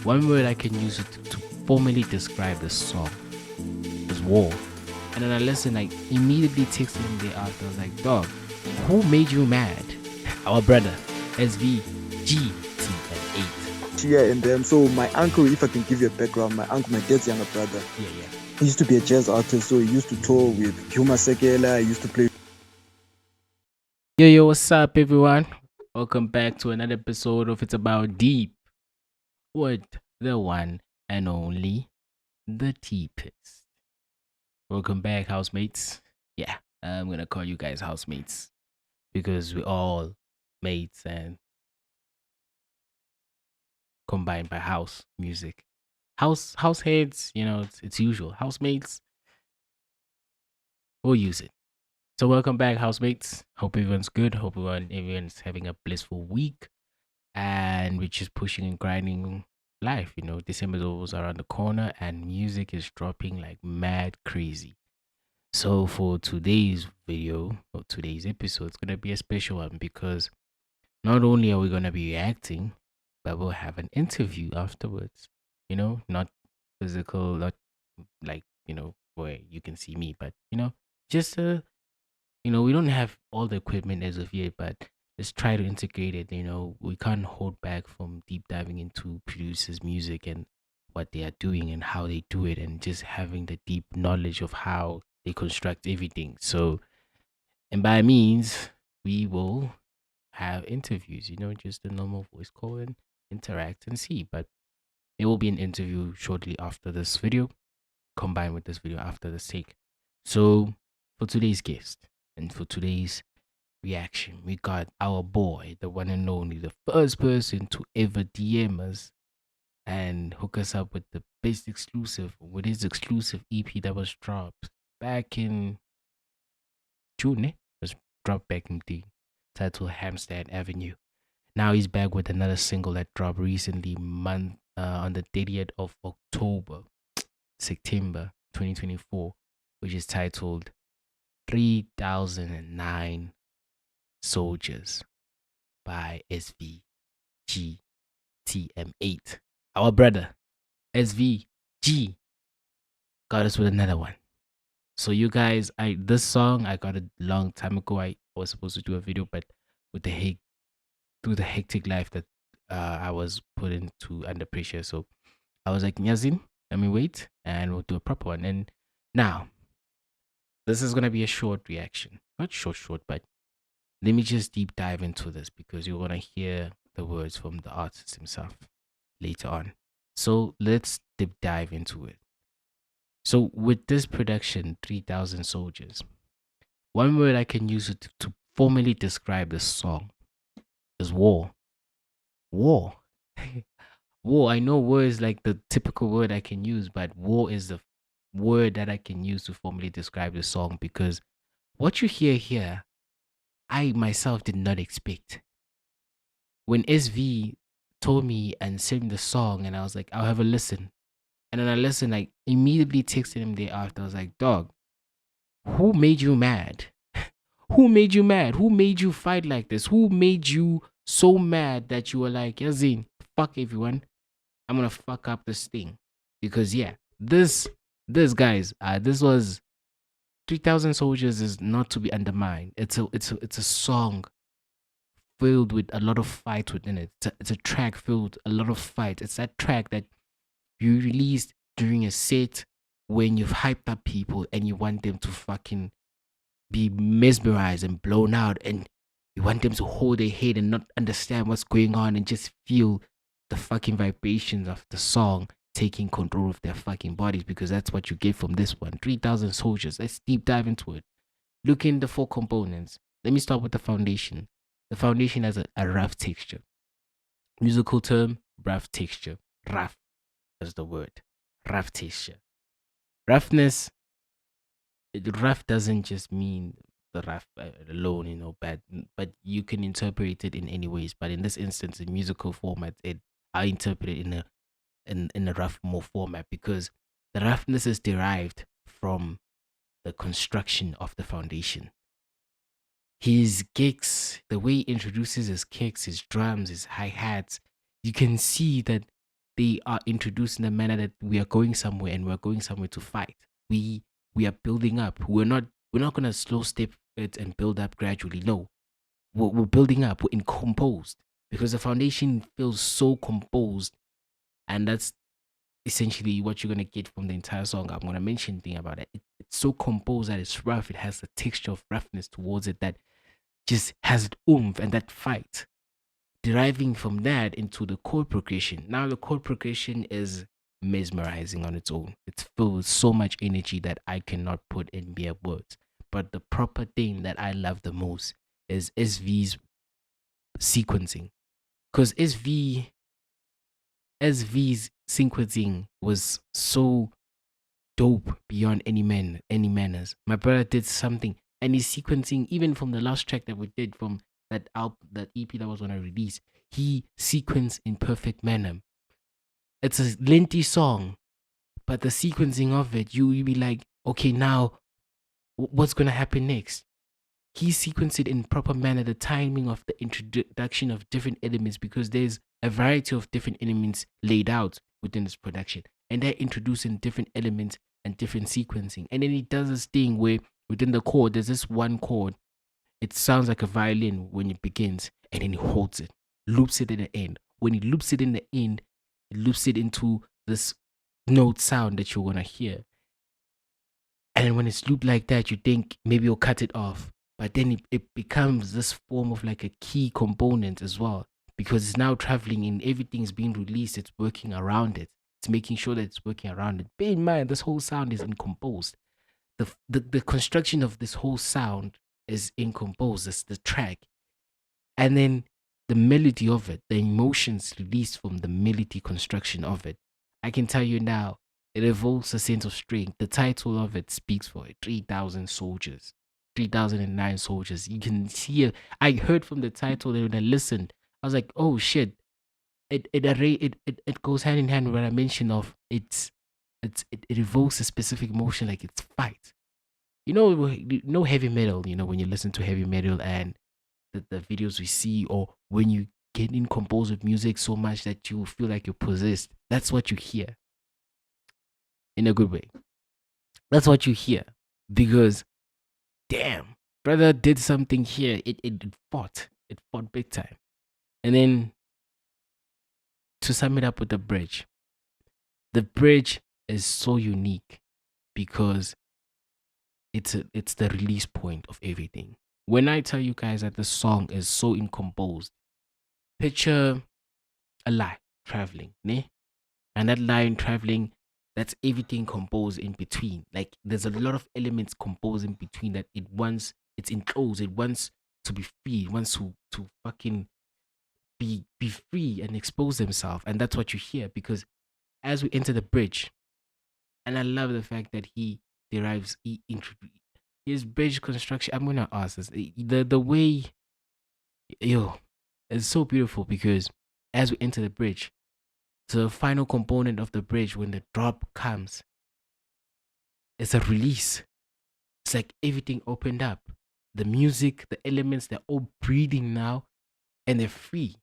One word I can use to formally describe the song is war. And then I listened, like immediately texted him the day after. I was like, dog, who made you mad? Our brother, SVG TM8. Yeah, and so my uncle, if I can give you a background, my uncle, my dad's younger brother, Yeah. he used to be a jazz artist, so he used to tour with Huma Sekela, he used to play. Yo, what's up, everyone? Welcome back to another episode of It's About Deep with the one and only, the T-Pist. Welcome back, housemates. Yeah, I'm going to call you guys housemates because we're all mates and combined by house music. Househeads, it's usual. Housemates, we'll use it. So welcome back, housemates. Hope everyone's good. Hope everyone's having a blissful week. And we're just pushing and grinding life. December's always around the corner and music is dropping like mad crazy. So for today's video or today's episode, it's gonna be a special one because not only are we gonna be reacting, but we'll have an interview afterwards. Not physical, not like, where you can see me, but just we don't have all the equipment as of yet, but let's try to integrate it. We can't hold back from deep diving into producers' music and what they are doing and how they do it, and just having the deep knowledge of how they construct everything. So, and by means, we will have interviews, just a normal voice call and interact and see. But it will be an interview shortly after this video, combined with this video after the take. So, for today's guest and for today's reaction, we got our boy, the one and only, the first person to ever DM us and hook us up with the best exclusive, with his exclusive EP that was dropped back in June. It was dropped back in the titled Hampstead Avenue. Now he's back with another single that dropped recently, on the 30th of September 2024, which is titled 3009 Soldiers by SVG TM8. Our brother, SVG, got us with another one. So you guys, this song I got a long time ago. I was supposed to do a video, but with through the hectic life that I was put into under pressure. So I was like, Nyazin, let me wait and we'll do a proper one. And now, this is gonna be a short reaction. Not short, but let me just deep dive into this because you're gonna hear the words from the artist himself later on. So let's deep dive into it. So with this production, 3000 Soldiers, one word I can use to formally describe this song is war. War. War. I know war is like the typical word I can use, but war is the word that I can use to formally describe the song because what you hear here, I myself did not expect. When SV told me and sent me the song, and I was like, I'll have a listen. And then I listened, like immediately texted him the day after. I was like, dog, who made you mad? Who made you mad? Who made you fight like this? Who made you so mad that you were like, Yazin, fuck everyone. I'm gonna fuck up this thing. Because yeah, this guys, this was 3000 Soldiers is not to be undermined. It's a song filled with a lot of fight within it. It's a track filled with a lot of fight. It's that track that you released during a set when you've hyped up people and you want them to fucking be mesmerized and blown out, and you want them to hold their head and not understand what's going on and just feel the fucking vibrations of the song taking control of their fucking bodies, because that's what you get from this one. 3000 Soldiers. Let's deep dive into it. Look in the four components. Let me start with the foundation. The foundation has a rough texture. Musical term, rough texture. Rough is the word. Rough texture. Roughness, rough doesn't just mean the rough alone, bad, but you can interpret it in any ways. But in this instance, in musical format, I interpret it in a rough more format because the roughness is derived from the construction of the foundation. His kicks, the way he introduces his kicks, his drums, his hi hats, you can see that they are introduced in a manner that we are going somewhere and we're going somewhere to fight. We we are building up. We're not gonna slow step it and build up gradually. No, we're building up. We're in composed because the foundation feels so composed, and that's essentially what you're gonna get from the entire song. I'm gonna mention thing about it. It's so composed that it's rough. It has a texture of roughness towards it that just has it oomph and that fight. Deriving from that into the chord progression. Now the chord progression is mesmerizing on its own. It's filled with so much energy that I cannot put in mere words. But the proper thing that I love the most is SV's sequencing. Because SV's sequencing was so dope beyond any manners. My brother did something, and his sequencing, even from the last track that we did from that album, that EP that was on a release, he sequenced in perfect manner. It's a lengthy song, but the sequencing of it, you be like, okay, now what's gonna happen next? He sequenced it in proper manner, the timing of the introduction of different elements, because there's a variety of different elements laid out within this production, and they're introducing different elements and different sequencing. And then he does this thing where within the chord, there's this one chord. It sounds like a violin when it begins, and then he holds it, loops it in the end. When he loops it in the end, it loops it into this note sound that you're gonna hear. And then when it's looped like that, you think maybe you'll cut it off. But then it becomes this form of like a key component as well. Because it's now traveling and everything's being released, it's working around it. It's making sure that it's working around it. Bear in mind, this whole sound is incomposed. The construction of this whole sound is incomposed. It's the track. And then the melody of it, the emotions released from the melody construction of it. I can tell you now, it evokes a sense of strength. The title of it speaks for it. 3,000 soldiers. 3,009 soldiers. You can see it. I heard from the title and when I listened, I was like, oh shit. It goes hand in hand with what I mentioned of it evokes a specific emotion like it's fight. You know heavy metal, when you listen to heavy metal and the videos we see, or when you get in composed with music so much that you feel like you're possessed. That's what you hear in a good way. That's what you hear because, damn, brother did something here. It fought. It fought big time. And then to sum it up with the bridge is so unique because it's the release point of everything. When I tell you guys that the song is so incomposed, picture a line traveling, ne? And that line traveling, that's everything composed in between. Like there's a lot of elements composed in between that it's enclosed, it wants to be free, it wants to fucking be free and expose themselves. And that's what you hear because as we enter the bridge, and I love the fact that he derives his bridge construction. I'm gonna ask this. The way yo, it's so beautiful because as we enter the bridge, the final component of the bridge when the drop comes, it's a release. It's like everything opened up. The music, the elements, they're all breathing now and they're free.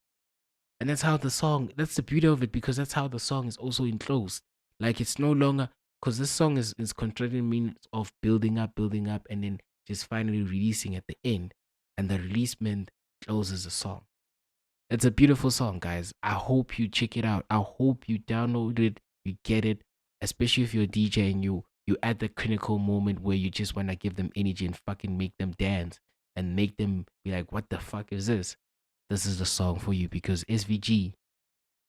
And that's the beauty of it because that's how the song is also enclosed. Like it's no longer, because this song is contracting means of building up, and then just finally releasing at the end. And the releasement closes the song. It's a beautiful song, guys. I hope you check it out. I hope you download it, you get it, especially if you're a DJ and you at the critical moment where you just want to give them energy and fucking make them dance and make them be like, what the fuck is this? This is the song for you because SVG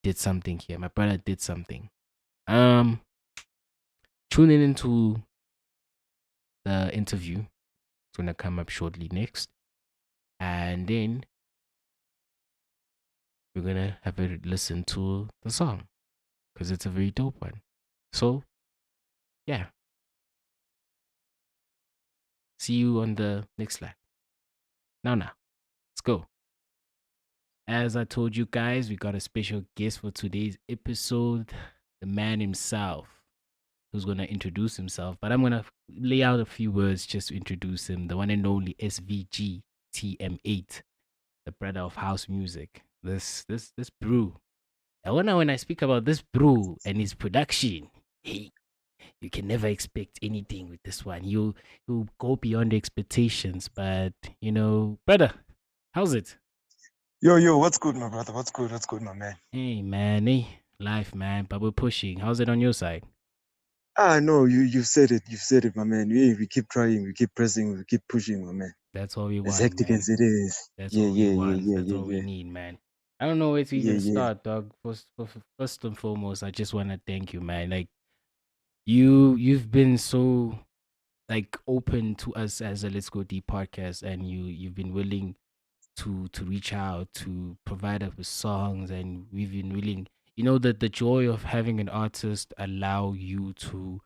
did something here. My brother did something. Tuning into the interview. It's gonna come up shortly next. And then we're gonna have a listen to the song because it's a very dope one. So yeah. See you on the next slide. Now, let's go. As I told you guys, we got a special guest for today's episode, the man himself, who's going to introduce himself. But I'm going to lay out a few words just to introduce him. The one and only SVG TM8, the brother of house music. This brew And when I speak about this brew and his production, hey, you can never expect anything with this one. You go beyond expectations, but brother, how's it? Yo, what's good, my brother? What's good, my man? Hey man, hey, life man, but we're pushing. How's it on your side? No, you've said it, my man. We keep trying, we keep pressing, we keep pushing, my man. That's all we As want, hectic man. as it is. That's Yeah, all we yeah, yeah, want. yeah, That's yeah, all we yeah, need, man. I don't know where to yeah, even yeah. start, dog. First and foremost, I just want to thank you, man. Like you've been so like open to us as a Let's Go Deep podcast, and you've been willing to reach out to provide us with songs, and we've been willing. You know that the joy of having an artist allow you to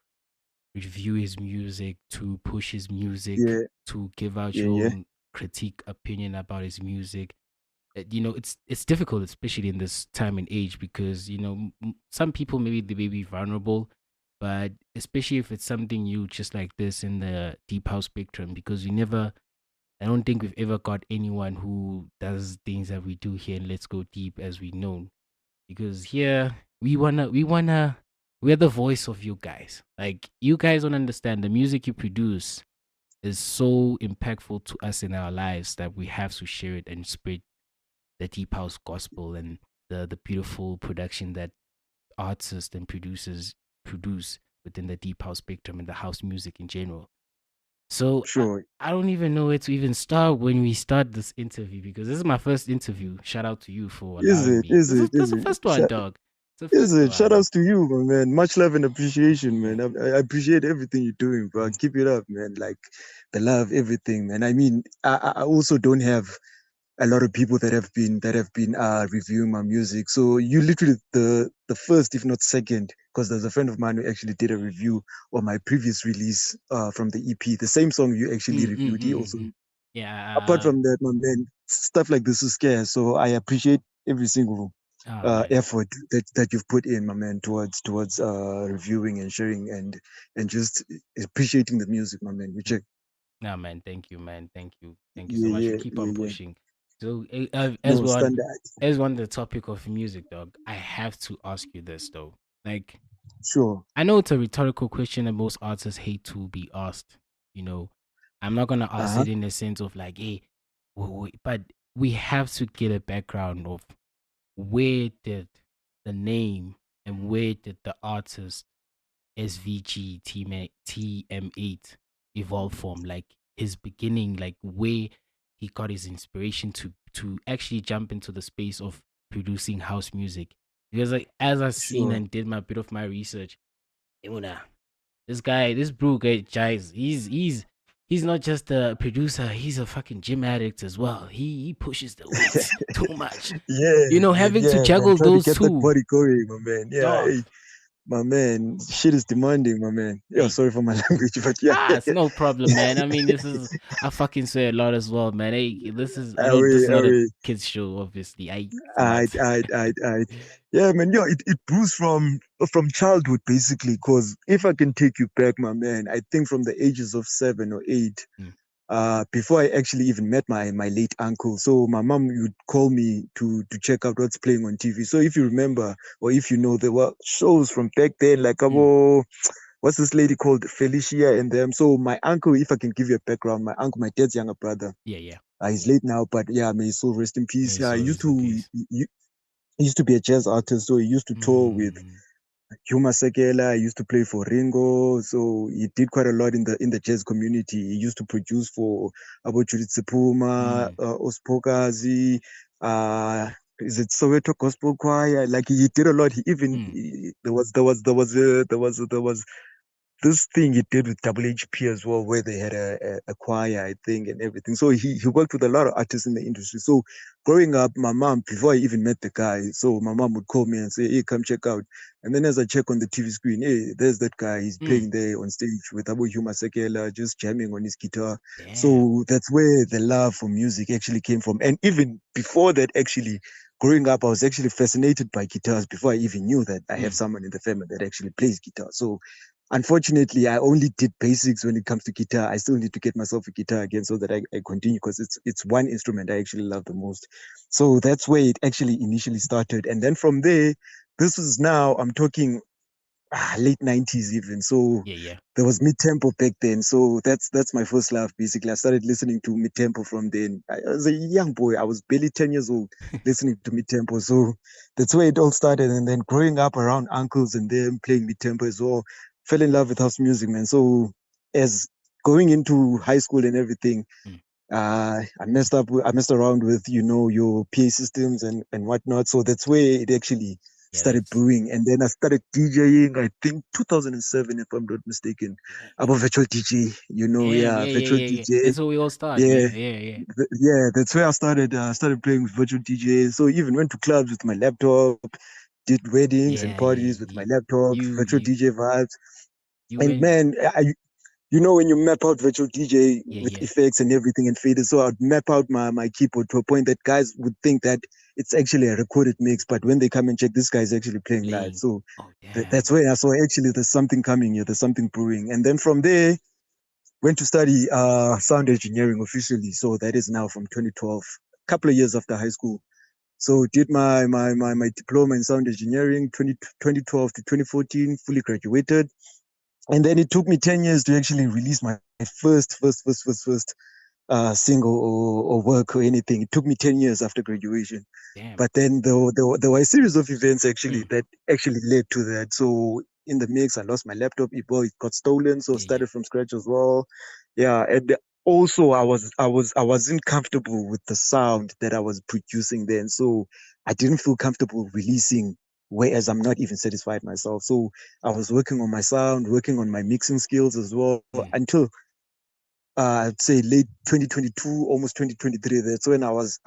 review his music, to push his music, Yeah, to give out yeah, your yeah. own critique opinion about his music. It's difficult, especially in this time and age, because some people maybe they may be vulnerable, but especially if it's something new, just like this in the deep house spectrum, because I don't think we've ever got anyone who does things that we do here in Let's Go Deep as we know, because here we're the voice of you guys. Like, you guys don't understand, the music you produce is so impactful to us in our lives that we have to share it and spread the deep house gospel and the beautiful production that artists and producers produce within the deep house spectrum and the house music in general. So Sure. I don't even know where to even start when we start this interview, because this is my first interview. Shout out to you for Is allowing it? me. Is This is it? this is Is the it? first one, dog. It's the Is first it? Shout one. outs to you, my man. Much love and appreciation, man. I appreciate everything you're doing, bro. Keep it up, man. Like the love, everything, man. I mean, I also don't have a lot of people that have been reviewing my music. So you literally the first, if not second, because there's a friend of mine who actually did a review of my previous release from the EP, the same song you actually Mm, mm, reviewed. He mm, mm, also, mm. apart Yeah. from that, my man, stuff like this is scarce. So I appreciate every single Oh man. effort that you've put in, my man, towards reviewing and sharing and just appreciating the music, my man. You check. No, man. Thank you, man. Thank you so Yeah, much. We yeah, keep yeah, on yeah. pushing. So, No standard. as we're on the topic of music, dog, I have to ask you this though. Like, Sure. I know it's a rhetorical question and most artists hate to be asked. You know, I'm not gonna ask Uh-huh. it in the sense of like, hey, but we have to get a background of where did the name and where did the artist SVG TM8 evolve from, like his beginning, like where he got his inspiration to actually jump into the space of producing house music. Because like as I seen Sure. and did my bit of my research, Imuna, this brew guy, guys, he's not just a producer, he's a fucking gym addict as well. He pushes the weights too much. Yeah, Having to yeah, man. juggle Try to those get that two, body going, my man. Yeah, dog. hey, my man. Shit is demanding, my man. Yeah, Hey, sorry for my language, but yeah, yeah, it's yeah. no problem, man. I mean, this is I fucking say a lot as well, man. Hey, this is I don't this Away, is not a away. kids show, obviously. I I, what? I. Yeah, man. Yeah, it brews from childhood, basically. Cause if I can take you back, my man, I think from the ages of 7 or 8, Mm, before I actually even met my late uncle. So my mom would call me to check out what's playing on TV. So if you remember or if you know, there were shows from back then, like mm, what's this lady called Felicia and them. So my uncle, if I can give you a background, my uncle, my dad's younger brother, yeah, yeah. he's late now, but yeah, may his soul rest in May peace. his Yeah, soul rest in peace. he used to be a jazz artist, so he used to tour with Mm, Huma Sekela. He used to play for Ringo, so he did quite a lot in the jazz community. He used to produce for Abo Judith Sepuma, mm, Ospokazi, uh, is it Soweto Gospel Choir? Like he did a lot. He even mm, there was this thing he did with WHP as well, where they had a choir, I think, and everything. So he worked with a lot of artists in the industry. So growing up, my mom, before I even met the guy, so my mom would call me and say, "Hey, come check out." And then as I check on the TV screen, hey, there's that guy. He's mm. playing there on stage with Abu Huma Sekela, just jamming on his guitar. Damn. So that's where the love for music actually came from. And even before that, actually, growing up, I was actually fascinated by guitars before I even knew that I have Mm, someone in the family that actually plays guitar. So unfortunately, I only did basics when it comes to guitar. I still need to get myself a guitar again so that I continue because it's one instrument I actually love the most. So that's where it actually initially started. And then from there, this is now I'm talking late 90s even. So Yeah, yeah. there was mid tempo back then. So that's my first love basically. I started listening to mid tempo from then. I was a young boy. I was barely 10 years old listening to mid tempo. So that's where it all started. And then growing up around uncles and them playing mid tempo as well, fell in love with house music, man. So as going into high school and everything, Mm. I messed around with, your PA systems and whatnot. So that's where it actually Yeah, started that's brewing. And then I started DJing, I think 2007, if I'm not mistaken. damn, About virtual DJ, damn, yeah, yeah, yeah, virtual yeah, yeah. DJ. That's where we all start, Yeah, man. Yeah, yeah, yeah, that's where I started. Started playing with virtual DJ. So even went to clubs with my laptop, did weddings and yeah, yeah. parties with my laptop, You, virtual you, DJ vibes. you And went. man, when you map out virtual DJ Yeah, with yeah. effects and everything and faders, so I'd map out my keyboard to a point that guys would think that it's actually a recorded mix, but when they come and check, this guy's actually playing live. Playing. So Oh, that's damn. where I saw actually there's something coming here, there's something brewing. And then from there, went to study sound engineering officially. So that is now from 2012, a couple of years after high school. So did my diploma in sound engineering 2012 to 2014, fully graduated. And then it took me 10 years to actually release my first single or work or anything. It took me 10 years after graduation. Damn. But then there were a series of events actually Mm. that actually led to that. So in the mix, I lost my laptop. It got stolen, so Yeah, yeah. started from scratch as well. Yeah, and also I wasn't comfortable with the sound that I was producing then. So I didn't feel comfortable releasing, whereas I'm not even satisfied myself. So I was working on my sound, working on my mixing skills as well Mm. until I'd say late 2022, almost 2023. That's when I was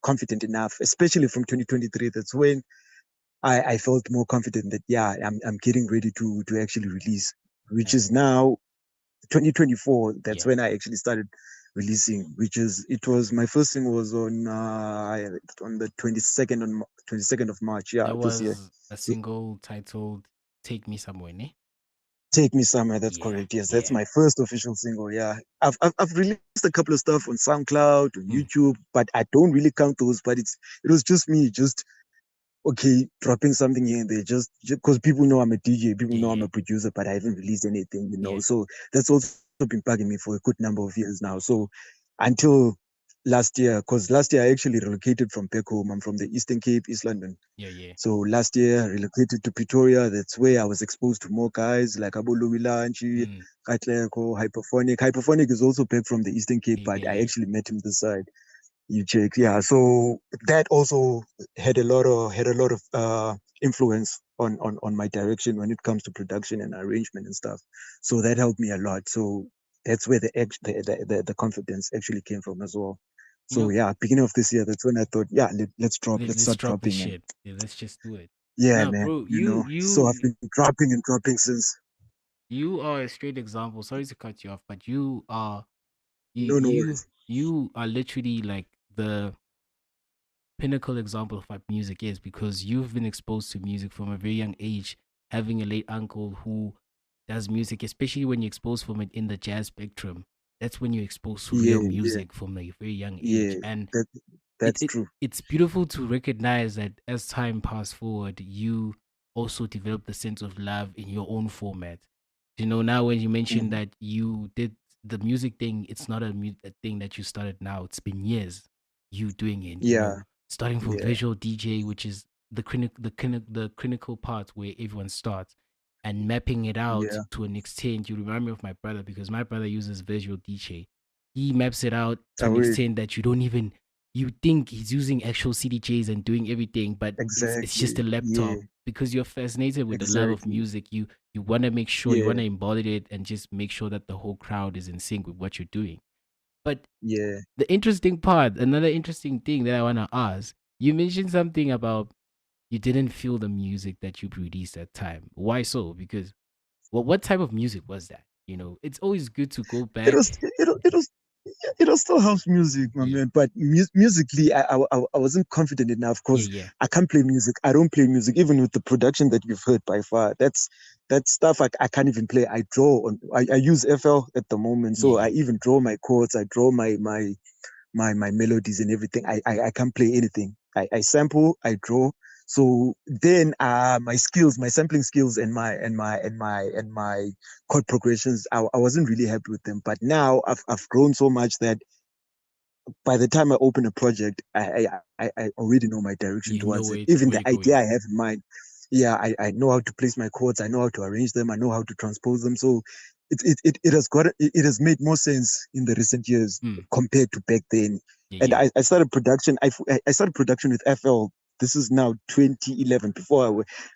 confident enough, especially from 2023. That's when I felt more confident that yeah, I'm getting ready to actually release, which That's is now 2024. That's yeah. when I actually started releasing, which is it was my first thing was on the 22nd of March, yeah, That this year. was a single titled "Take Me Somewhere," ne? Take Me Somewhere, that's Yeah, correct. Yes, that's yeah. my first official single. Yeah. I've released a couple of stuff on SoundCloud, on Mm. YouTube, but I don't really count those. But it was just me, just okay, dropping something here and there, just because people know I'm a DJ, people Yeah, know I'm yeah, a producer, but I haven't released anything. yeah. So that's also been bugging me for a good number of years now. So until last year, because last year I actually relocated from back home. I'm from the Eastern Cape, East London. Yeah, yeah. So last year, I relocated to Pretoria. That's where I was exposed to more guys like Abu Luwilanchi, Mm. Katleko, Hyperphonic. Hyperphonic is also back from the Eastern Cape, Yeah, but I yeah. actually met him this side. You check, yeah. So that also had a lot of influence on my direction when it comes to production and arrangement and stuff. So that helped me a lot. So that's where the confidence actually came from as well. You So know, yeah, beginning of this year, that's when I thought, yeah, let's let's start drop this dropping, man. shit. Yeah, let's just do it. Yeah, No, man. bro, you So I've you been dropping and dropping since. you are a straight example. Sorry to cut you off, but you are you No, no you worries. you are literally like the pinnacle example of what music is because you've been exposed to music from a very young age, having a late uncle who does music, especially when you're exposed from it in the jazz spectrum. That's when you're exposed to Yeah, real yeah, music from a very young yeah. age. And That it, that's it true. it's beautiful to recognize that as time passed forward, you also develop the sense of love in your own format. You know, now when you mentioned Mhm. that you did the music thing, it's not a thing that you started now. It's been years you doing it. You Yeah, know, starting from yeah, visual DJ, which is the clinical part where everyone starts, and mapping it out yeah. to an extent. You remind me of my brother because my brother uses visual DJ. He maps it out to I an will extent that you don't even you think he's using actual CDJs and doing everything, but it's just exactly. a Yeah, laptop because you're fascinated with the love of exactly. music. You want to make sure you want Yeah, to embody it and just make sure that the whole crowd is in sync with what you're doing. But yeah. the interesting part, another interesting thing that I want to ask, you mentioned something about you didn't feel the music that you released at time. Why so? Because what type of music was that? You know, it's always good to go It was back. it was still house music, my Yeah, man. But musically, I wasn't confident enough yeah, because yeah. I can't play music. I don't play music, even with the production that you've heard by far. that stuff I can't even play. I draw on. I use FL at the moment, so I Yeah. even draw my chords. I draw my melodies and everything. I can't play anything. I sample, I draw. So then my skills, my sampling skills and my chord progressions, I wasn't really happy with them. But now I've grown so much that by the time I open a project, I already know my direction You know towards where it. it's Even where the you're idea going. I have in mind, yeah, I know how to place my chords. I know how to arrange them. I know how to transpose them. So it has made more sense in the recent years Mm. compared to back then. Yeah, And yeah. I started production. I started production with FL. This is now 2011.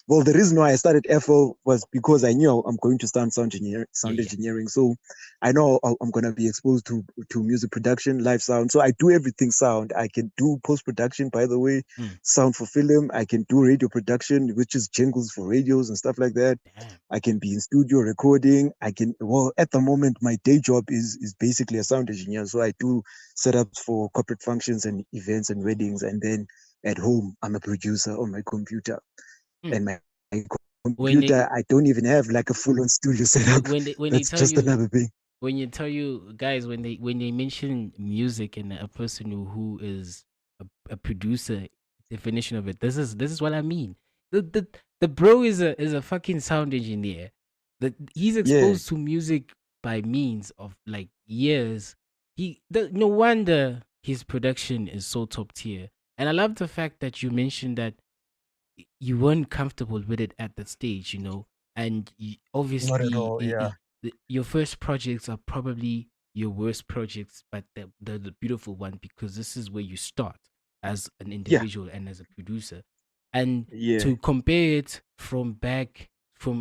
Well, the reason why I started FL was because I knew I'm going to start Yeah, sound yeah. engineering. So I know I'm gonna be exposed to music production, live sound. So I do everything sound. I can do post production, by the way, Mm. sound for film. I can do radio production, which is jingles for radios and stuff like that. Damn. I can be in studio recording. I can well at the moment my day job is basically a sound engineer. So I do setups for corporate functions and events and weddings, and then at home I'm a producer on my computer. Mm. And my When they computer, I don't even have like a full on studio setup. when they That's tell just you another thing. when you tell you guys when they mention music and a person who is a producer definition of it, this is what I mean. The bro is a fucking sound engineer. That he's Yeah, exposed to music by means of like years. No wonder his production is so top tier. And I love the fact that you mentioned that you weren't comfortable with it at that stage, and not at obviously all. Yeah, your first projects are probably your worst projects, but they're the beautiful one because this is where you start as an yeah, individual and as a producer, and yeah. to compare it from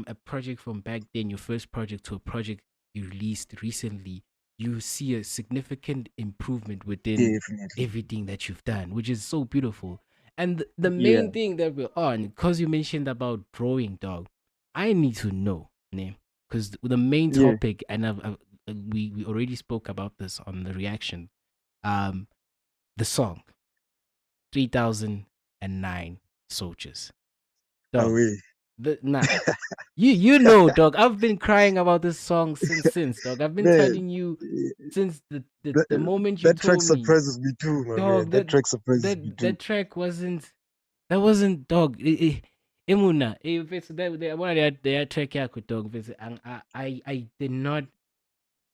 a project from back then, your first project to a project you released recently, you see a significant improvement within Definitely. everything that you've done, which is so beautiful. And the Yeah, main thing that we're on, because you mentioned about drawing, dog, I need to know, because the main yeah. topic, and we already spoke about this on the reaction, um, the song 3009 Soldiers, dog. Away, Nah, you know, dog. I've been crying about this song since, dog. I've been man. telling you since the That, moment you that track told me, surprises me too, my man. dog. That That track surprises me that too. that track wasn't dog. Emuna, if it's that one of their track yako dog. I did not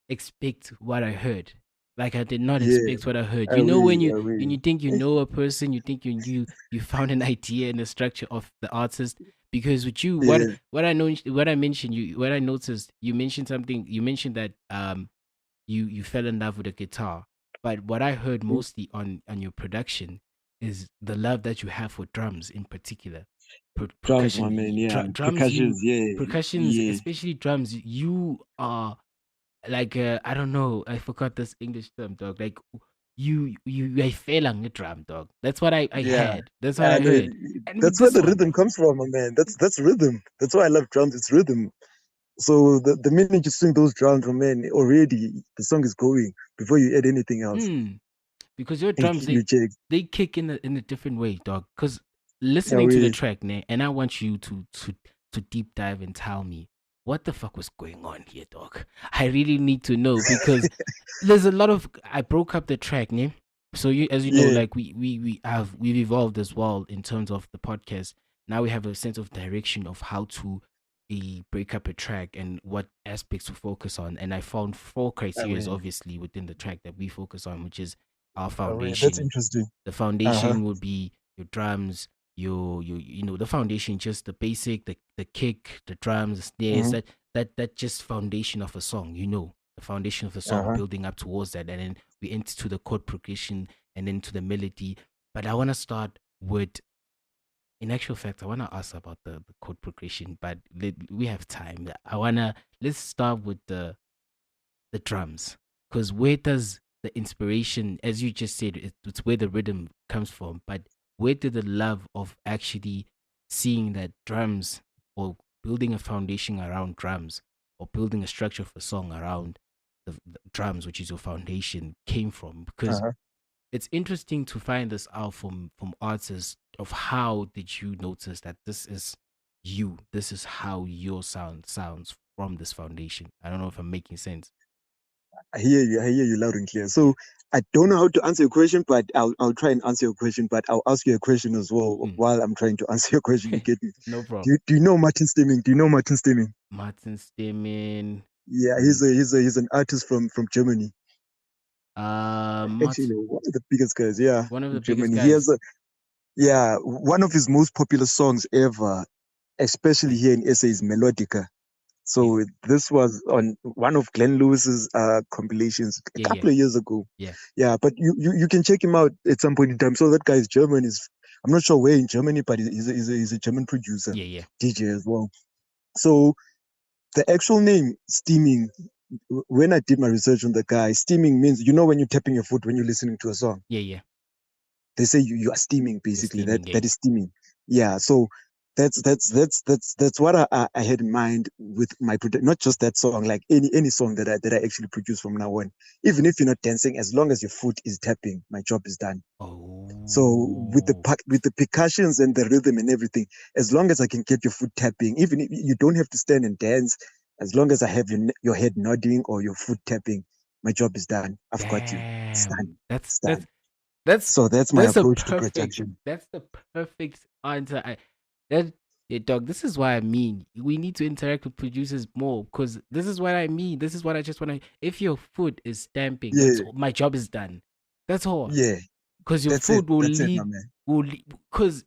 expect what I heard. Like I did not Yeah, expect what I heard. You know away, when away. you think you know a person, you think you found an idea and the structure of the artist. Because with you, Yeah, what I know, what I mentioned, what I noticed, you mentioned something. You mentioned that you fell in love with the guitar. But what I heard mostly on your production is the love that you have for drums in particular. drums, my man. Yeah, and Drums, percussions. Yeah, percussions, yeah, especially drums, you are like I don't know, I forgot this English term, dog. Like you feeling a drum, dog. That's what I yeah. had. That's what I I mean, heard. And with that's where this the one, rhythm dog. comes from, my man. That's rhythm. That's why I love drums. It's rhythm. So the minute you swing those drums, my man, already the song is going before you add anything else. Mm. Because your You, drums you check. they kick in a different way, dog. Because listening to the Away. track, and I want you to deep dive and tell me what the fuck was going on here, dog. I really need to know because there's a lot of I broke up the track, ne? So you as you know, Yeah, like we've evolved as well in terms of the podcast. Now we have a sense of direction of how to break up a track and what aspects to focus on. And I found four criteria away, obviously within the track that we focus on, which is our away. That's foundation. interesting. The Uh huh. foundation would be your drums, the foundation, just the basic, the kick, the drums, the snares, Hmm. that just foundation of a song, the foundation of the Uh song, huh. building up towards that, and then we enter to the chord progression and then to the melody. But I want to start with, in actual fact, I want to ask about the chord progression, but we have time. Let's start with the drums, because where does the inspiration, as you just said, it's where the rhythm comes from, but where did the love of actually seeing that drums, or building a foundation around drums, or building a structure of a song around the drums, which is your foundation, came from? Uh Because huh. it's interesting to find this out from artists of how did you notice that this is you. This is how your sound sounds from this foundation. I don't know if I'm making sense. I hear you loud and clear. Yeah. So I don't know how to answer your question, but I'll try and answer your question, but I'll ask you a question as well Mm. while I'm trying to answer your question. You get me? No problem. Do you know Martin Stimming? Do you know Martin Stimming? Martin Stimmin. Yeah, Mm. he's an artist from Germany. Actually, Martin, one of the biggest guys, yeah, one of the from biggest Germany. He guys. has a yeah, one of his most popular songs ever, especially Mm. here in SA, is Melodica. Yeah. So this was on one of Glenn Lewis's compilations a Yeah. Yeah. couple of years ago. Yeah. Yeah, but you can check him out at some point in time. So that guy is German. Is I'm not sure where in Germany, but he's a German producer, Yeah. Yeah. DJ as well. So the actual name steaming. When I did my research on the guy, steaming means when you're tapping your foot when you're listening to a song. Yeah. Yeah. They say you are steaming The basically. steaming That game. is steaming. Yeah. So that's what I had in mind with my not just that song, like any song that I actually produce from now on. Even if you're not dancing, as long as your foot is tapping, my job is done. So Oh. with the percussions and the rhythm and everything, as long as I can get your foot tapping, even if you don't have to stand and dance, as long as I have your head nodding or your foot tapping, my job is done. I've got you. It's done. Damn. That's It's that's done. that's So that's my that's a approach to perfect. production. That's the perfect answer. That yeah, dog. This is what I mean. We need to interact with producers more because this is what I mean. This is what I just want to. If your foot is stamping, that's Yeah, all, my job is done. That's all. yeah. Because your That's it. food will That's it, my lead man. because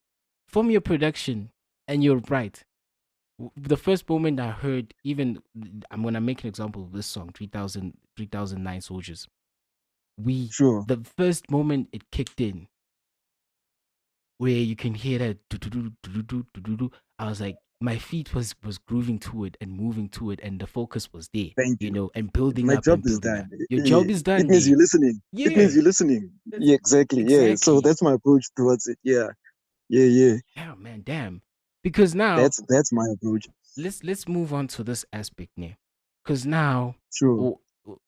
from your production, and you're right. The first moment I heard, even I'm gonna make an example of this song, 3009 Soldiers. We Sure. the first moment it kicked in, where you can hear that do-do-do, do-do-do, do-do-do, I was like, my feet was grooving to it and moving to it, and the focus was there, Thank you. and building My up job and is building done. up. Your Yeah. job is It done means there. you're listening. It means Yeah, you're listening. that's Yeah, exactly. Yeah. So exactly. that's my approach towards it. Yeah. Yeah, yeah. Yeah, man, damn. Because now That's my approach. let's move on to this aspect now, because now, Sure. oh, oh,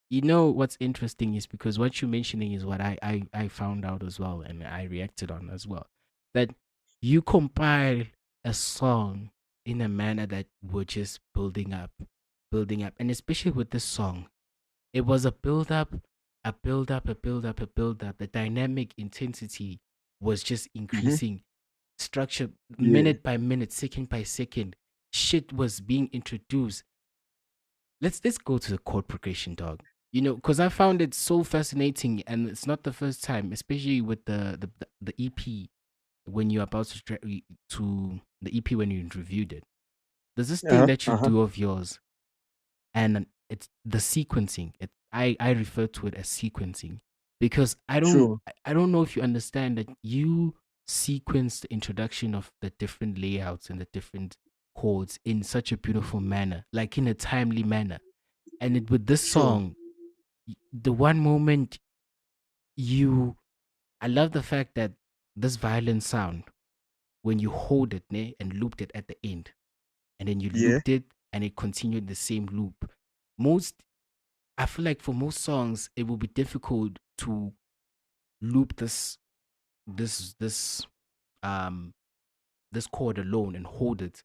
you know what's interesting is because what you're mentioning is what I found out as well, and I reacted on as well, that you compile a song in a manner that we're just building up, and especially with this song, it was a build up, a build up, a build up, a build up. The dynamic intensity was just Hmm. increasing, structure Yeah. minute by minute, second by second. Shit was being introduced. Let's go to the chord progression, dog. You know, because I found it so fascinating, and it's not the first time, especially with the EP when you're about to the EP when you reviewed it. There's this thing Uh-huh. that you Uh-huh. do of yours, and it's the sequencing. I refer to it as sequencing because Sure. I don't know if you understand that you sequence the introduction of the different layouts and the different chords in such a beautiful manner, like in a timely manner. And with this Sure. song, the one moment you, I love the fact that this violin sound, when you hold it and looped it at the end, and then you Yeah. looped it and it continued the same loop. Most I feel like for most songs, it will be difficult to loop this um this chord alone and hold it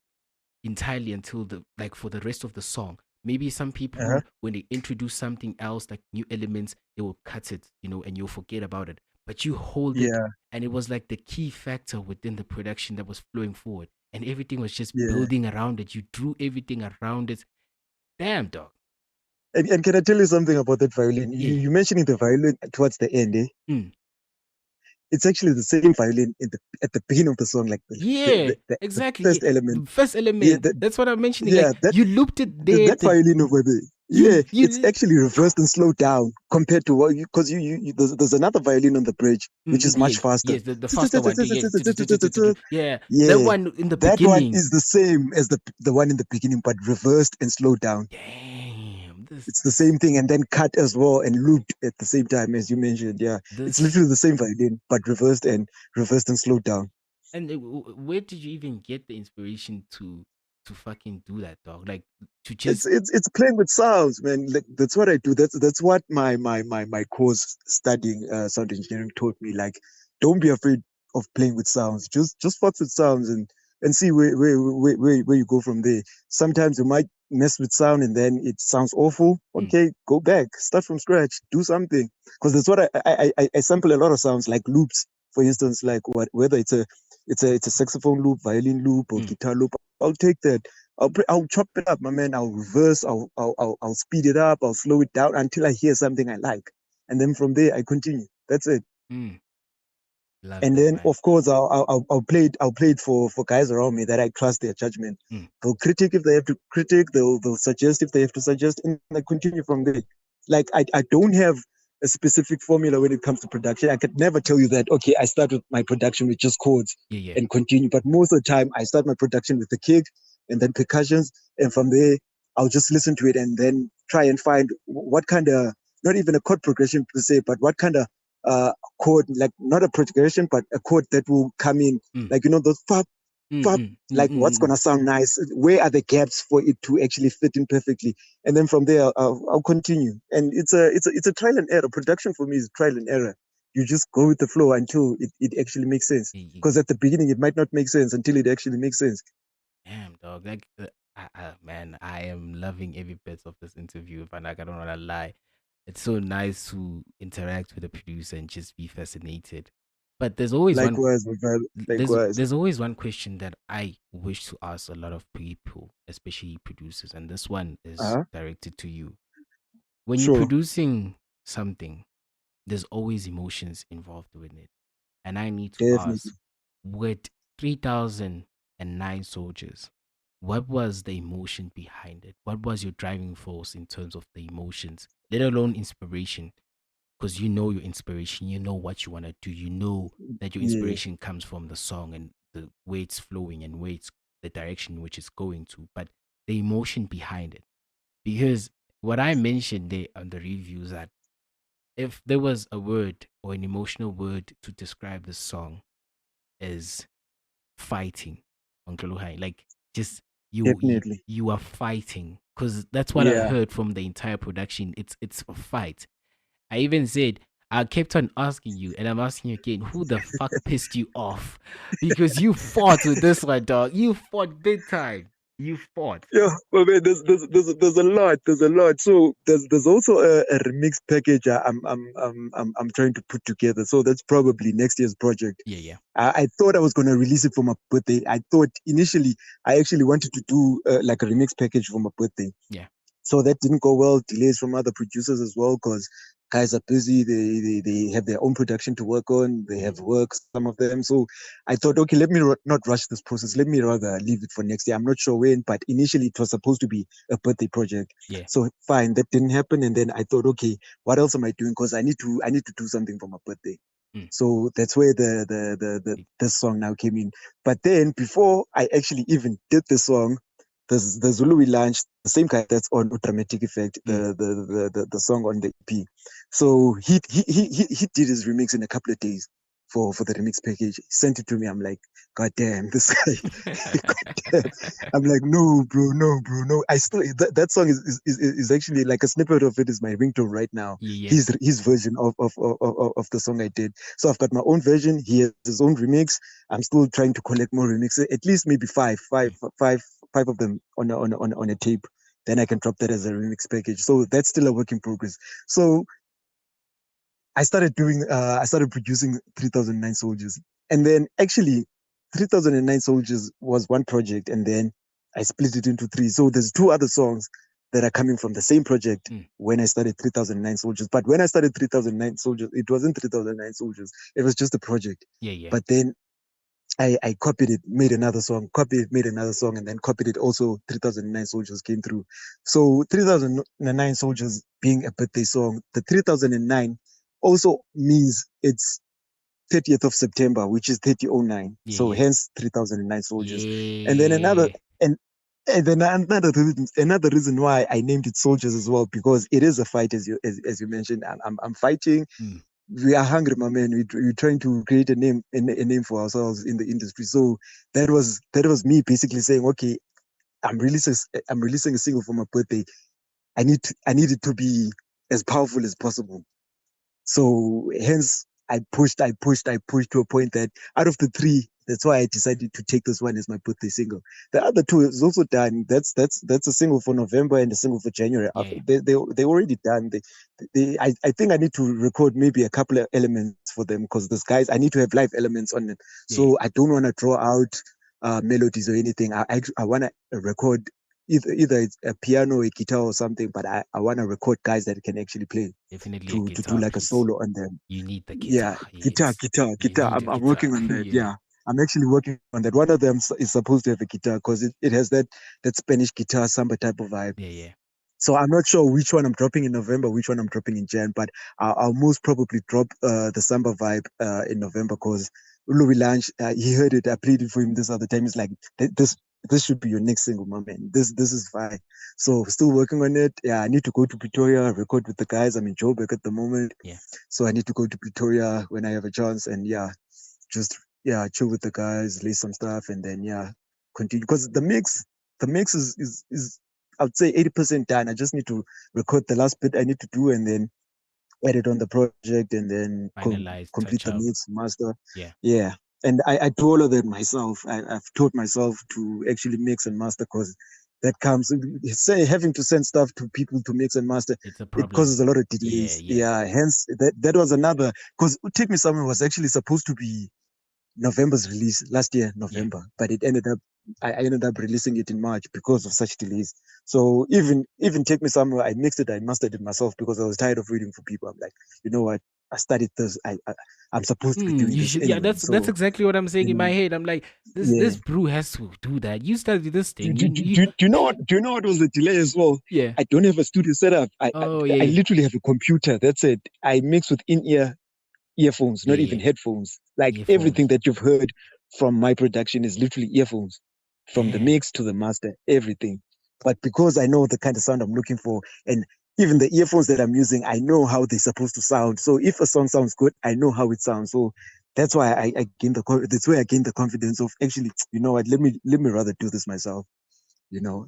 entirely until the like for the rest of the song. Maybe some Uh-huh. people when they introduce something else like new elements, they will cut it, and you'll forget about it. But you hold it, Yeah. and it was like the key factor within the production that was flowing forward, and everything was just Yeah. building around it. You drew everything around it. Damn, dog. And can I tell you something about that violin? Yeah. You mentioning the violin towards the end, eh? Mm. It's actually the same violin at the beginning of the song, like Yeah, the exactly. Yeah. first element. The first Yeah, element. That's what I'm mentioning. yeah, Like you looped it there. that violin over there. Yeah, it's You actually reversed and slowed down compared to what because there's another violin on the bridge which is much yes, faster. yes, the faster one. Yes. Yeah. That Yeah, one in the that one beginning. is the same as the one in the beginning, but reversed and slowed down. Damn. It's the same thing, and then cut as well and looped at the same time as you mentioned. Yeah, it's This literally the same violin, but reversed and slowed down. and where did you even get the inspiration to fucking do that, dog? Like to just It's playing with sounds, man. Like that's what I do. That's what my course studying sound engineering taught me. Like, don't be afraid of playing with sounds. Just fuck with sounds, and and see where you go from there. Sometimes you might mess with sound and then it sounds awful. Mm, Okay, go back, start from scratch, do something. Because that's what I sample a lot of sounds like loops, for instance, like whether it's a saxophone loop, violin loop, or mm, guitar loop. I'll take that. I'll chop it up, my man. I'll reverse. I'll speed it up. I'll slow it down until I hear something I like, and then from there I continue. That's it. mm. Love And that, then man. of course I'll play it for guys around me that I trust their judgment. Mm, They'll critique if they have to critique. They'll suggest if they have to suggest, and I continue from there. Like I don't have a specific formula when it comes to production. I could never tell you that okay, I start with my production with just chords yeah, yeah. and continue. But most of the time I start my production with the kick and then percussions, and from there I'll just listen to it and then try and find what kind of, not even a chord progression per se, but what kind of uh chord, like not a progression, but a chord that will come in, Mm, like those pop, mm, pop, mm, mm, like mm, what's mm. gonna sound nice. Where are the gaps for it to actually fit in perfectly? And then from there, I'll continue. And it's a trial and error. Production for me is trial and error. You just go with the flow until it actually makes sense. Because at the beginning, it might not make sense until it actually makes sense. Damn, dog. Like, man, I am loving every bit of this interview. If I don't want to lie, it's so nice to interact with the producer and just be fascinated. But there's always one. Likewise, my brother. Likewise. There's always one question that I wish to ask a lot of people, especially producers, and this one is Uh-huh. directed to you. When you're Sure. producing something, there's always emotions involved with it. And I need to Definitely. ask, with 3009 soldiers, what was the emotion behind it? What was your driving force in terms of the emotions, let alone inspiration? Because you know your inspiration, you know what you want to do, you know that your Yeah. inspiration comes from the song and the way it's flowing and where it's the direction in which it's going to, but the emotion behind it. Because what I mentioned there on the reviews that if there was a word or an emotional word to describe the song is fighting, Uncle Uhai. Like just Definitely. you are fighting because that's what I Yeah. heard from the entire production. It's a fight. I even said I kept on asking you, and I'm asking you again, who the fuck pissed you off? Because you fought with this one, dog. You fought big time. You fought. Yeah, well, man, there's a lot. There's a lot. So there's also a remix package I'm trying to put together. So that's probably next year's project. Yeah, yeah, I thought I was gonna release it for my birthday. I thought initially I actually wanted to do like a remix package for my birthday. yeah. So that didn't go well. Delays from other producers as well, because guys are busy. They have their own production to work on. They Mm-hmm. have work, some of them. So I thought, okay, let me not rush this process. Let me rather leave it for next year. I'm not sure when, but initially it was supposed to be a birthday project. Yeah. So fine, that didn't happen. And then I thought, okay, what else am I doing? Because I need to do something for my birthday. Mm. So that's where the this song now came in. But then before I actually even did the song, the Zulu we launched, the same guy that's on Dramatic Effect, Mm. the song on the EP. So he did his remix in a couple of days for the remix package. He sent it to me. I'm like, God damn, this guy. God damn. I'm like, no, bro, no, bro, no. I still that song is actually like a snippet of it is my ringtone right now. Yeah, yeah. His version of the song I did. So I've got my own version. He has his own remix. I'm still trying to collect more remixes, at least maybe Mm. five of them on a tape. Then I can drop that as a remix package. So that's still a work in progress. So I started producing 3009 soldiers. And then actually 3009 soldiers was one project, and then I split it into three. So there's two other songs that are coming from the same project Mm. when I started 3009 soldiers. But when I started 3009 soldiers, it wasn't 3009 soldiers. It was just a project. Yeah, yeah. But then I copied it, made another song, copied it, made another song, and then copied it. Also, 3009 Soldiers came through. So 3009 Soldiers being a birthday song, the 3009 also means it's 30th of September, which is 3009. Yeah, So yeah. hence 3009 Soldiers. And then Yeah. and then another reason why I named it Soldiers as well, because it is a fight, as you mentioned. I'm fighting. Mm. We are hungry, my man. We're trying to create a name for ourselves in the industry. So that was me basically saying, okay, I'm releasing a single for my birthday. I need it to be as powerful as possible. So hence I pushed to a point that out of the three, that's why I decided to take this one as my birthday single. The other two is also done. That's a single for November and a single for January. Yeah, yeah. They already done. I think I need to record maybe a couple of elements for them because these guys I need to have live elements on it. Yeah, So I don't want to draw out melodies or anything. I want to record either it's a piano, a guitar, or something. But I want to record guys that can actually play definitely a to do guitar like a piece. solo on them. You need the Yeah, guitar. Yes, you guitar. need a I'm guitar. working on that. Yeah, Yeah, I'm actually working on that. One of them is supposed to have a guitar because it has that Spanish guitar samba type of vibe. yeah, yeah. So I'm not sure which one I'm dropping in November, which one I'm dropping in Jan, but I'll most probably drop the samba vibe in November because Louis Lange, he heard it. I played it for him this other time. He's like, this should be your next single, my man. This is fine. So still working on it. Yeah, I need to go to Pretoria, record with the guys. I'm in Joburg at the moment, Yeah. so I need to go to Pretoria when I have a chance, and yeah, just yeah, chill with the guys, lay some stuff, and then yeah, continue because the mix is I'd say 80% done. I just need to record the last bit I need to do and then edit on the project and then Finalize, complete touch the up. mix, master. Yeah. Yeah. And I do all of that myself. I've taught myself to actually mix and master because that comes having to send stuff to people to mix and master. It's a It problem. causes a lot of Yeah, delays. yeah, Yeah. Hence that was another because Take Me Somewhere was actually supposed to be November's release last year, yeah. November, but it ended up I ended up releasing it in March because of such delays. So even Take Me Somewhere, I mixed it, I mastered it myself because I was tired of waiting for people. I'm like, you know what? I studied this. I'm supposed to be doing You this should. Yeah, anyway. that's So exactly what I'm saying you in my know, head. I'm like, this yeah. brew has to do that. You study this thing. You. Do you know what? Do you know what was the delay as well? Yeah. I don't have a studio setup. Oh yeah, I yeah, literally have a computer. That's it. I mix with in-ear earphones, yeah, not even yeah. headphones. Like everything Earphones. that you've heard from my production is literally earphones, from the Damn. mix to the master, everything. But because I know the kind of sound I'm looking for, and even the earphones that I'm using, I know how they're supposed to sound. So if a song sounds good, I know how it sounds. So that's why I gained that's where I gained the confidence of actually, you know what, let me rather do this myself.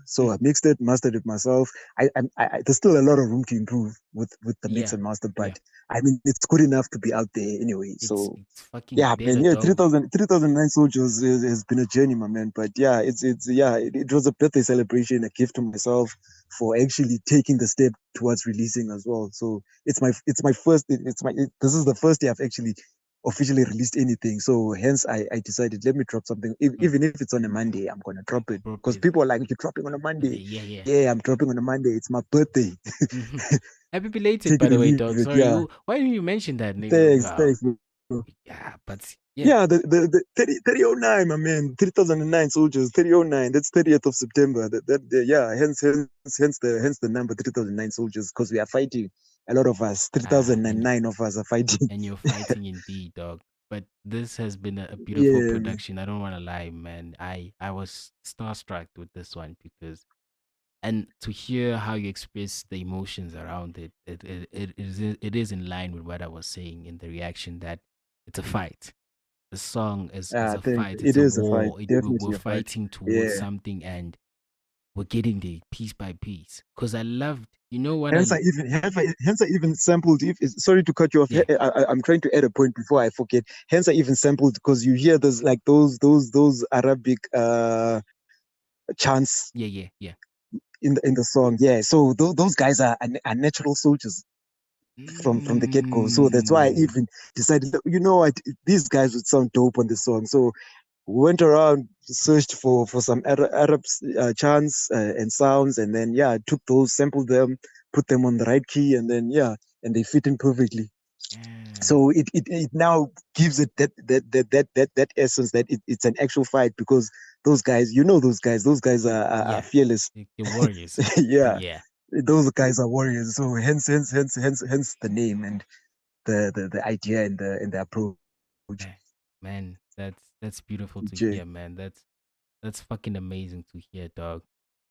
So Mm, I mixed it, mastered it myself. There's still a lot of room to improve with the mix yeah, and master, but yeah. I mean it's good enough to be out there anyway. So It's fucking yeah, man, better yeah, though. 3009 soldiers has been a journey, my man. But yeah, it was a birthday celebration, a gift to myself for actually taking the step towards releasing as well. So it's my first, this is the first day I've actually officially released anything. So hence I decided let me drop something, Mm, even if it's on a Monday, I'm gonna drop it bro, because people are like, you're dropping on a Monday. yeah, yeah. Yeah, I'm dropping on a Monday. It's my birthday. Mhm. Happy belated, Take by it or the way, leave dog. it. Sorry, Yeah, why didn't you mention that, nigga? thanks, bro. Yeah, but yeah, Yeah, the 3009, my man, 3009 soldiers, 3009. That's 30th of September. Yeah, hence the number 3009 soldiers because we are fighting. A lot of us, and 3009 of us are fighting. you're fighting indeed, dog. But this has been a beautiful Yeah, man. production. I don't want to lie, man. I was starstruck with this one because, and to hear how you express the emotions around it, it is in line with what I was saying in the reaction that it's a fight. The song is a Thanks. fight. It's It a is a fight, war. We're definitely a fight. fighting towards Yeah. something, and we're getting there piece by piece. Cause I loved, you know what Hence I even sampled. Sorry to cut you off. yeah, I'm trying to add a point before I forget. Hence I even sampled because you hear those like those Arabic chants yeah, yeah, yeah. in the song. Yeah, so those guys are natural soldiers from the get go. So that's why I Mm, even decided, that, what, these guys would sound dope on the song. So we went around, searched for some Arab chants and sounds, and then yeah, I took those, sampled them, put them on the right key, and then yeah, and they fit in perfectly. yeah, So it now gives it that essence that it's an actual fight because those guys are yeah. fearless. The warriors. Yeah, Yeah. those guys are warriors. So hence the name and the idea and the approach. Eh, man, that's beautiful to Yeah, hear, man. That's fucking amazing to hear, dog.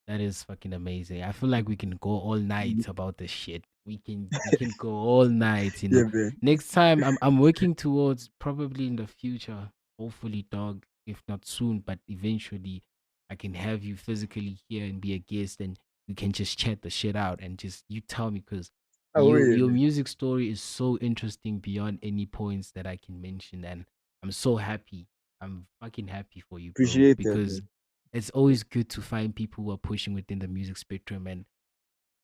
That is fucking amazing. I feel like we can go all night about this shit. We can go all night, you know. yeah, man. Next time I'm working towards probably in the future, hopefully, dog, if not soon, but eventually I can have you physically here and be a guest and we can just chat the shit out and just you tell me because Oh, yeah, Your man. music story is so interesting beyond any points that I can mention, and I'm so happy. I'm fucking happy for you, bro, Appreciate that, because man. it's always good to find people who are pushing within the music spectrum and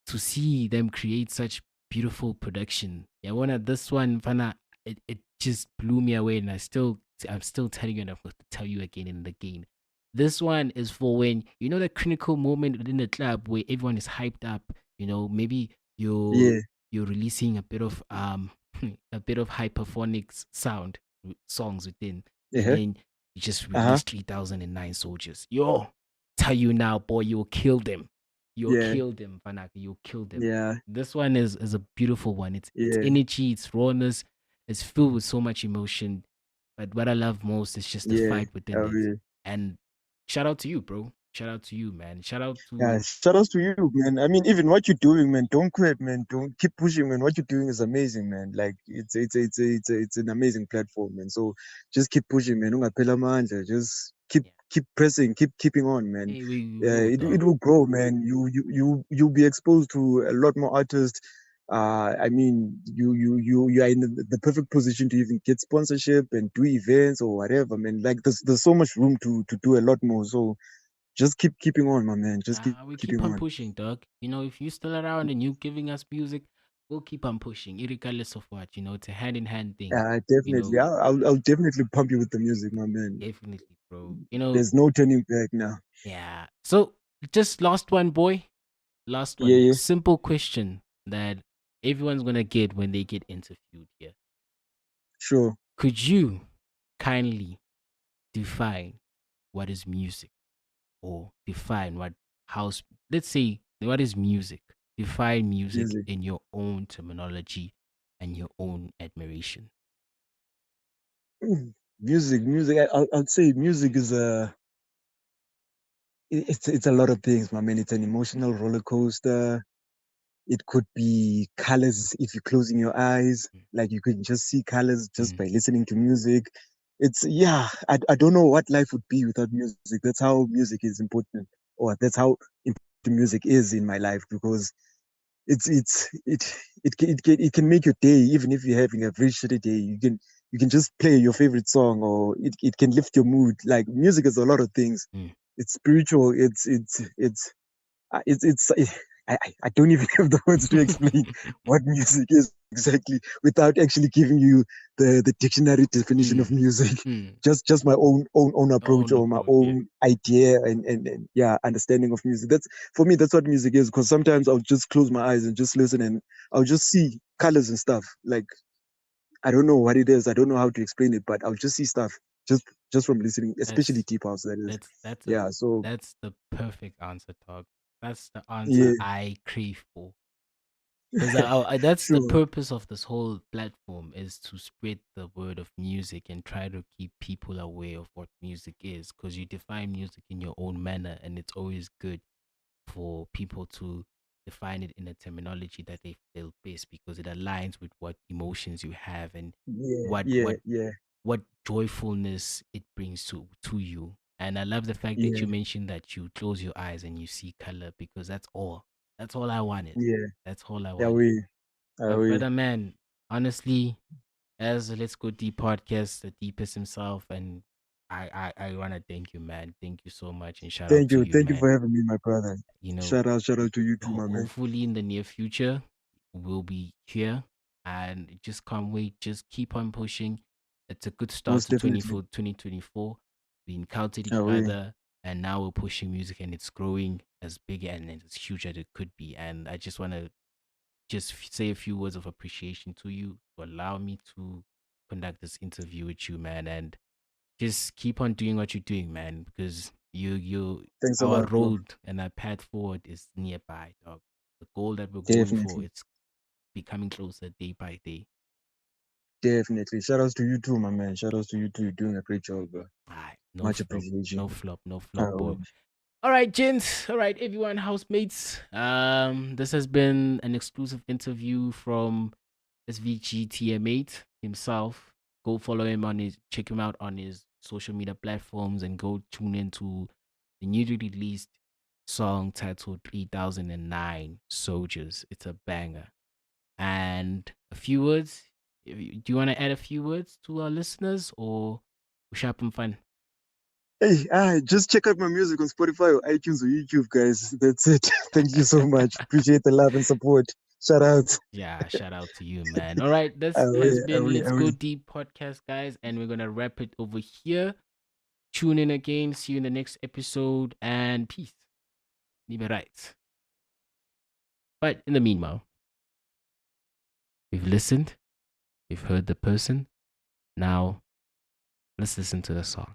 to see them create such beautiful production. Yeah, one of this one, Fana, it just blew me away, and I'm still telling you, and I'm going to tell you again and again. This one is for when you know the critical moment within the club where everyone is hyped up. You know, maybe Yeah. you're releasing a bit of a bit of hyperphonic sound songs within, and Yeah. then you just Uh-huh. release 3009 soldiers. Yo, tell you now, boy, you'll kill them. You'll Yeah. kill them, Vanaka. You'll kill them. Yeah. This one is a beautiful one. It's Yeah. energy, it's rawness, it's filled with so much emotion. But what I love most is just the Yeah. fight within Oh, it. yeah. And shout out to you, bro. Shout out to you, man. Shout out Yeah, to shout outs to you, man. I mean, even what you're doing, man, don't quit, man. Don't keep pushing, man. What you're doing is amazing, man. Like it's an amazing platform, man. So just keep pushing, man. Ungapheli amandla. Just yeah. keep pressing, keeping on, man. Hey, we Yeah, will, it dog. will grow, man. You'll be exposed to a lot more artists. I mean, you are in the perfect position to even get sponsorship and do events or whatever, man. Like there's so much room to do a lot more. So just keeping on, my man. Just We keeping keep on on. pushing, dog. You know, if you're still around and you giving us music, we'll keep on pushing, regardless of what. You know, it's a hand in hand thing. You Definitely. know, I'll definitely pump you with the music, my man. definitely, bro. You know, There's no turning back now. yeah. So just last one, boy. Last Yeah, one. yeah, Simple question that everyone's gonna get when they get interviewed here. sure. Could you kindly define what is music or define what house let's say what is music? Define music Music. in your own terminology and your own admiration. Music. I'd say music is it's a lot of things, my man. It's an emotional roller coaster. It could be colors if you're closing your eyes, Mm, like you could just see colors just mm, by listening to music. It's yeah, I don't know what life would be without music. That's how music is important, or that's how important music is in my life because it can make your day even if you're having a very shitty day. You can just play your favorite song or it can lift your mood. Like music is a lot of things. mm. It's spiritual. It's I don't even have the words to explain what music is exactly without actually giving you the dictionary definition of Mm, music. mm. Just my own approach Own or my approach, yeah. own idea and yeah understanding of music. That's for me. That's what music is. Because sometimes I'll just close my eyes and just listen and I'll just see colors and stuff. Like I don't know what it is. I don't know how to explain it, but I'll just see stuff just just from listening, especially That's deep house. That is, that's a yeah. So that's the perfect answer, Talk. That's the answer yeah, I crave for. Because that's the sure. purpose of this whole platform is to spread the word of music and try to keep people aware of what music is. Because you define music in your own manner, and it's always good for people to define it in a terminology that they feel best because it aligns with what emotions you have and Yeah, what yeah, what yeah, what joyfulness it brings to you. And I love the fact that you yeah, mentioned that you close your eyes and you see color because that's all. That's all I wanted. yeah. That's all I Yeah, wanted. we, But we. brother man, honestly, as Let's Go Deep podcast, the deepest himself, and I wanna thank you, man. Thank you so much and shout out to you, Thank you man. for having me, my brother. You know, Shout out to you too, my man. hopefully in the near future we'll be here and just can't wait. Just keep on pushing. It's a good start Most to definitely. 2024. We encountered Yeah, each we. other and now we're pushing music and it's growing as big and as huge as it could be. And I just want to just say a few words of appreciation to you to allow me to conduct this interview with you, man. And just keep on doing what you're doing, man, because Thanks a our lot, bro. road and our path forward is nearby, dog. The goal that we're going for, Definitely, it's becoming closer day by day. definitely. Shout outs to you too, my man. Shout outs to you too. You're doing a great job, bro. All right, no Much flop, appreciation. no flop, boy. We. All right, gents. All right, everyone, housemates. This has been an exclusive interview from SVG TM8 himself. Go follow him on his, check him out on his social media platforms, and go tune into the newly released song titled 3009 Soldiers. It's a banger. and a few words. Do you want to add a few words to our listeners, or we should have some fun? Hey, just check out my music on Spotify or iTunes or YouTube, guys. That's it. Thank you so much. Appreciate the love and support. Shout out. Yeah, shout out to you, man. All right, I this has will, I been will, Let's I Go will. Deep podcast, guys, and we're gonna wrap it over here. Tune in again. See you in the next episode, and peace. Liebe right. But in the meanwhile, we've listened, we've heard the person. Now, let's listen to the song.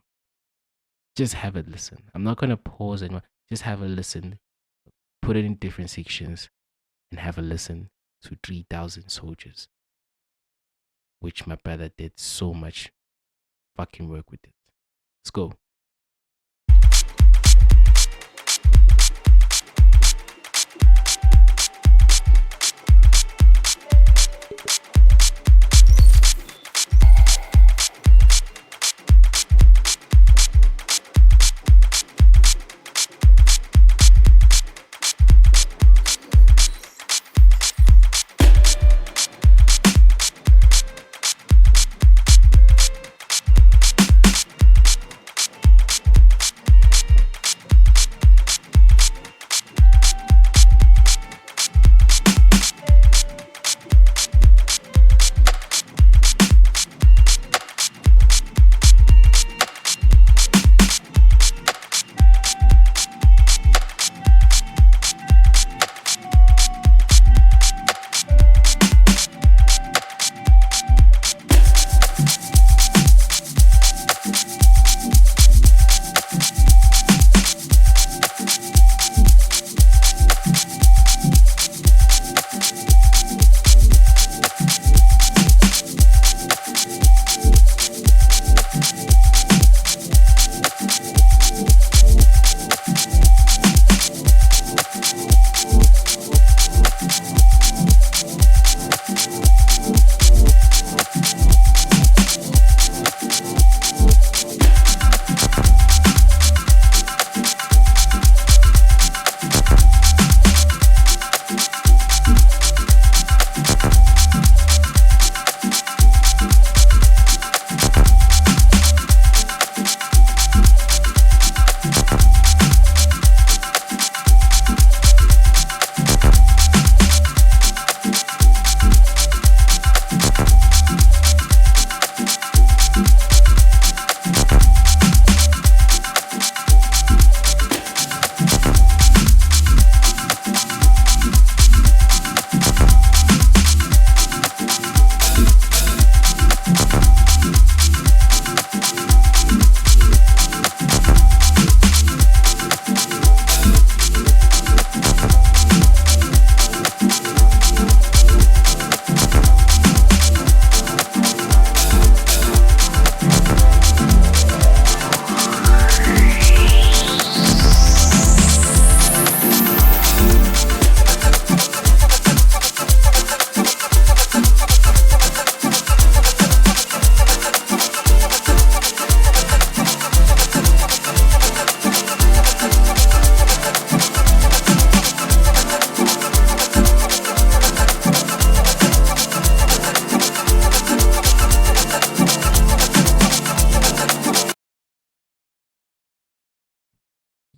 Just have a listen. I'm not gonna pause anymore. Just have a listen. Put it in different sections and have a listen to 3,000 Soldiers, which my brother did so much fucking work with it. Let's go.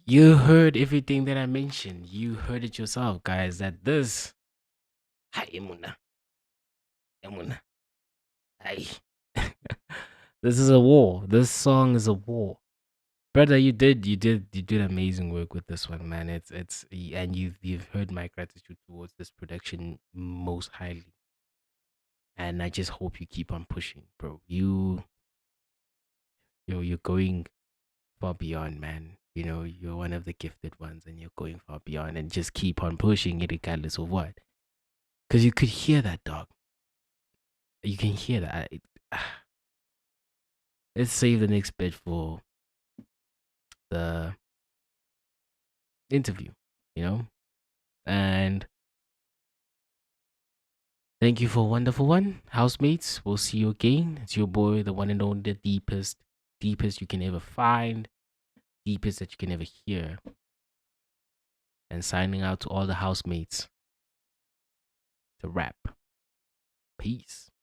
You heard everything that I mentioned. You heard it yourself, guys, that this. Hi, Emuna. Emuna. Hi. This is a war. This song is a war. Brother, you did amazing work with this one, man. And you've heard my gratitude towards this production most highly. And I just hope you keep on pushing, bro. You're going far beyond, man. You know, you're one of the gifted ones and you're going far beyond, and just keep on pushing it regardless of what. Because you could hear that, dog. You can hear that. Let's save the next bit for the interview, you know? And thank you for a wonderful one, housemates. We'll see you again. It's your boy, the one and only, the deepest you can ever find, deepest that you can ever hear. And signing out to all the housemates to rap. Peace.